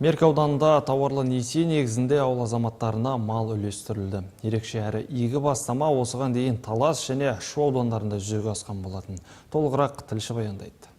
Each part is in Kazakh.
Меркі ауданында тауарлы несие негізінде ауыл азаматтарына мал үлестірілді. Ерекше әрі игі бастама осыған дейін Талас және Шу аудандарында жүзеге асқан болатын. Толығырақ тілші баяндайды.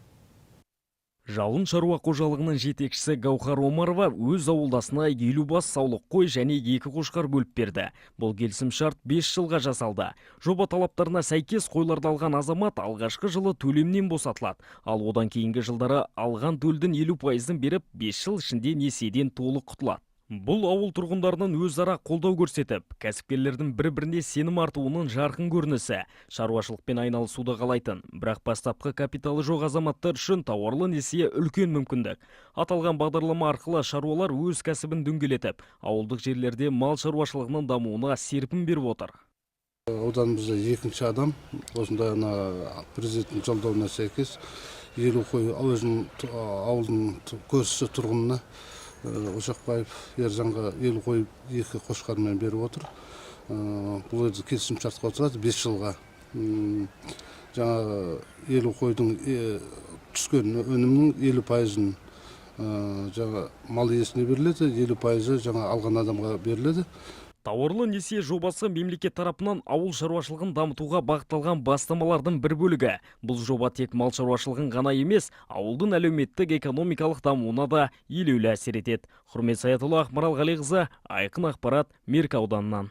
Жалын шаруа қожалығының жетекшісі Гаухар Омарова өз ауылдасына 50 бас саулық қой және 2 қошқар бөліп берді. Бұл келісім шарт 5 жылға жасалды. Жоба талаптарына сәйкес қойларды алған азамат алғашқы жылы төлемнен босатылады. Ал одан кейінгі жылдары алған төлдің 50%-ын беріп, 5 жыл ішінде несиеден толық құтылады. Бұл ауыл тұрғындарының өзара қолдау көрсетіп, кәсіпкерлердің бір-біріне сенім артуының жарқын көрінісі. Шаруашылықпен айналысуды қалайтын, бірақ бастапқы капиталы жоқ азаматтар үшін тауарлы несие үлкен мүмкіндік. Аталған бағдарлама арқылы шаруалар өз кәсібін дөңгелетіп, ауылдық жерлерде мал шаруашылығының дамуына серпін беріп отыр. Ауданымызда екінші адам, осында президенттің жолдауына сәйкес 50 қой ауылдың көршісі тұрғынына Ошақбаев Ержанға 50 қой 2 қошқармен беріп отыр. Бұл өзі келісім шартқа отырады 5 жылға. Жаңа 50 қойдың түскен өнімнің 50%-ын жаңа мал иесіне беріледі, 50%-ы жаңа алған адамға беріледі. Тауарлы несие жобасы мемлекет тарапынан ауыл шаруашылығын дамытуға бағытталған бастамалардың бір бөлігі. Бұл жоба тек мал шаруашылығын ғана емес, ауылдың әлеуметтік экономикалық дамуына да елеулі әсер етеді. Құрмет Саятұлы, Ақмарал Ғалиқызы, Айқын ақпарат, Меркі ауданынан.